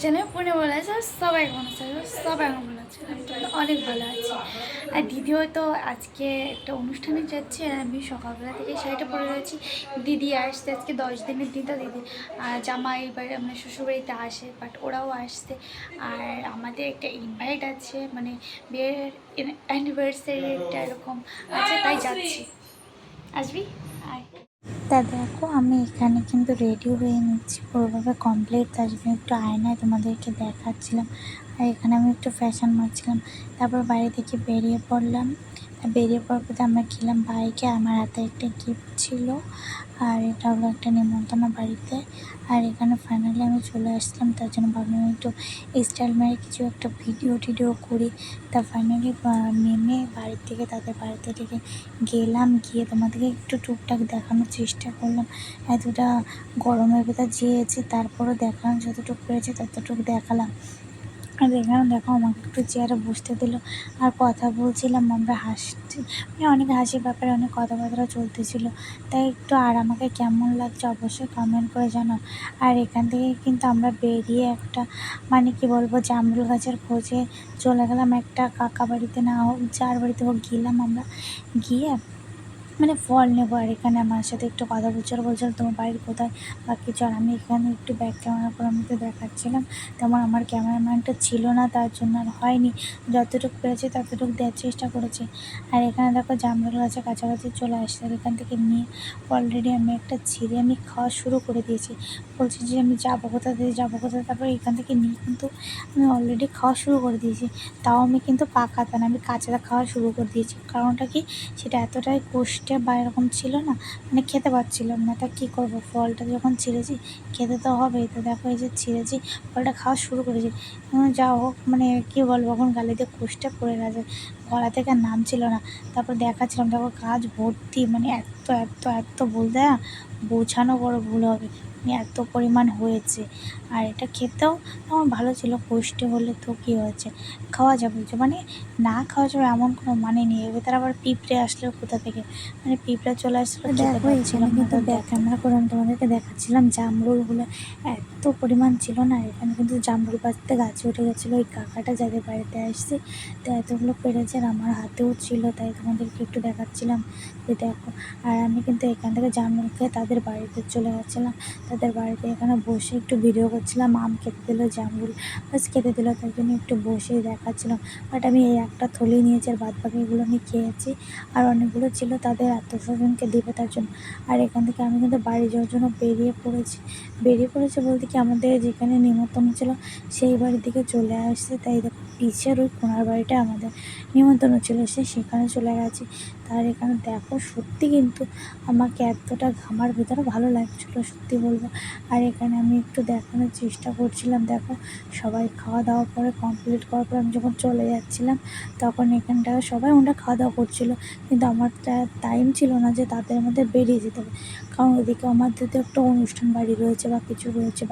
Channel Pune বলে আছে সবাই কেমন আছে, সবাই ভালো আছে। আমি তো অনেক ভালো আছি। আর দিদিও তো আজকে একটা অনুষ্ঠানে যাচ্ছে আর আমি সকালবেলা থেকে শাড়িটা পরে রয়েছি। দিদি আসছে আজকে 10 দিনের দিন, তো দিদি জামাই বাড়ি মানে শ্বশুরবাড়িতে আসে, বাট ওরাও আসছে। আর আমাদের একটা ইনভাইট আছে, মানে বিয়ের অ্যানিভার্সারি একটা এরকম আছে, তাই যাচ্ছি। আসবি? আয়। তা দেখো আমি এখানে কিন্তু রেডি হয়ে নিচ্ছি, পুরোভাবে কমপ্লিট। তার জন্য একটু আয়নায় তোমাদেরকে দেখাচ্ছিলাম, আর এখানে আমি একটু ফ্যাশন মারছিলাম। তারপর বাইরে থেকে বেরিয়ে পড়লাম। বেরিয়ে পড়ার পর আমরা গেলাম বাইকে। আমার হাতে একটা গিফট ছিল, আর এটা হলো একটা নেমন্তন্ন বাড়িতে। আর এখানে ফাইনালি আমি চলে আসলাম, তার জন্য ভাবলাম একটু স্টাইল মেরে কিছু একটা ভিডিও করি। তা ফাইনালি নেমে বাড়ির থেকে তাদের বাড়িতে থেকে গেলাম, গিয়ে তোমাদেরকে একটু টুকটাক দেখানোর চেষ্টা করলাম। এতটা গরমের ভেতর যেয়েছি, তারপরও দেখালাম, যতটুকু পেরেছি ততটুকু দেখালাম। আর এখানে দেখো আমাকে একটু চেয়ারে বসতে দিল, আর কথা বলছিলাম। আমরা হাসছি, মানে অনেক হাসির ব্যাপারে অনেক কথাবার্তা চলতেছিল। তাই একটু আর আমাকে কেমন লাগছে অবশ্যই কমেন্ট করে জানাও। আর এখান থেকে কিন্তু আমরা বেরিয়ে একটা মানে কি বলবো জামরুল গাছের খোঁজে চলে গেলাম একটা কাকা বাড়িতে, না হোক যার বাড়িতে হোক গেলাম আমরা। গিয়ে মানে ফল নেবো, আর এখানে আমার সাথে একটু কথা বলছিল তোমার বাড়ির কোথায় বা কিছু। আর আমি এখানে একটু ব্যাক ক্যামেরা করে আমি তো দেখাচ্ছিলাম, তেমন আমার ক্যামেরাম্যানটা ছিল না, তার জন্য আর হয়নি। যতটুকু পেরেছি ততটুকু দেওয়ার চেষ্টা করেছি। আর এখানে দেখো জামরুল গাছের কাছাকাছি চলে আসছে, আর এখান থেকে নিয়ে অলরেডি আমি একটা ছিঁড়ে আমি খাওয়া শুরু করে দিয়েছি। বলছি যে আমি যাবো কোথা দিয়ে যাবো কোথায়, তারপরে এখান থেকে নিয়ে কিন্তু আমি অলরেডি খাওয়া শুরু করে দিয়েছি। তাও আমি কিন্তু পাকাতা না, আমি কাঁচাটা খাওয়া শুরু করে দিয়েছি। কারণটা কি, সেটা এতটাই কোষ্টে বা এরকম ছিল না, মানে খেতে পারছিলাম না। তা কী করবো, ফলটা যখন ছিঁড়েছি খেতে তো হবেই। তো দেখো এই যে ছিঁড়েছি, ফলটা খাওয়া শুরু করেছি। যা হোক, মানে কী বলবো, এখন গালে দিয়ে কোষ্টে পড়ে গেছে, গলা থেকে নামছিল না। তারপর দেখাচ্ছিলাম, দেখো গাছ ভর্তি, মানে এত এত এত বলতে না বোঝানো বড় ভুল হবে, মানে এত পরিমাণ হয়েছে। আর এটা খেতেও আমার ভালো ছিল, কোষ্টে হলে তো কী হয়েছে, খাওয়া যাবে। মানে না খাওয়া যাবে এমন কোনো মানে নেই। এবার তার আবার পিঁপড়ে আসলেও কোথা থেকে, মানে পিঁপড়ে চলে আসছিলো, খেতে পারছিলাম না। তো ব্যাক ক্যামেরা করে আমি তোমাদেরকে দেখাচ্ছিলাম জামরুলগুলো এত পরিমাণ ছিল না। এখানে কিন্তু জামরুল গাছে উঠে গেছিলো ওই কাকাটা যাদের বাড়িতে আসছে, তো এতগুলো পেরেছে। আর আমার হাতেও ছিল, তাই তোমাদেরকে একটু দেখাচ্ছিলাম যে দেখো। আর আমি কিন্তু এখান থেকে জামরুল খেয়ে তাদের বাড়িতে চলে গেছিলাম। তাদের বাড়িতে এখানে বসে একটু ভিডিও করছিলাম, আম খেতে দিল, জামরুল বাস খেতে দিল, তার জন্য একটু বসেই দেখাচ্ছিলাম। বাট আমি এই একটা থলি নিয়েছি, আর বাদবাকিগুলো আমি খেয়েছি। আর অনেকগুলো ছিল তাদের আত্মস্বজনকে দেবে, তার জন্য। আর এখান থেকে আমি কিন্তু বাড়ি যাওয়ার জন্য বেরিয়ে পড়েছি বলতে কি, আমাদের যেখানে নিমন্ত্রণ ছিল সেই বাড়ির দিকে চলে আসছে। তাই দেখো পিছের ওই কোনার বাড়িটা আমাদের নিমন্ত্রণ ছিল, সেখানে চলে গেছি। তার এখানে দেখো সত্যি কিন্তু আমাকে এতটা ঘামার ভিতরে ভালো লাগছিলো, সত্যি বলবো। আর এখানে আমি একটু দেখানোর চেষ্টা করছিলাম, দেখো সবাই খাওয়া দাওয়া করে কমপ্লিট করার পর আমি যখন চলে যাচ্ছিলাম, তখন এখানটায় সবাই ওরা খাওয়া দাওয়া করছিলো। কিন্তু আমার টাইম ছিল না যে তাদের মধ্যে বেরিয়ে যেতে হবে, কারণ ওদিকে আমাদের তো একটা অনুষ্ঠান বাড়ি রয়েছে বা কিছু রয়েছে।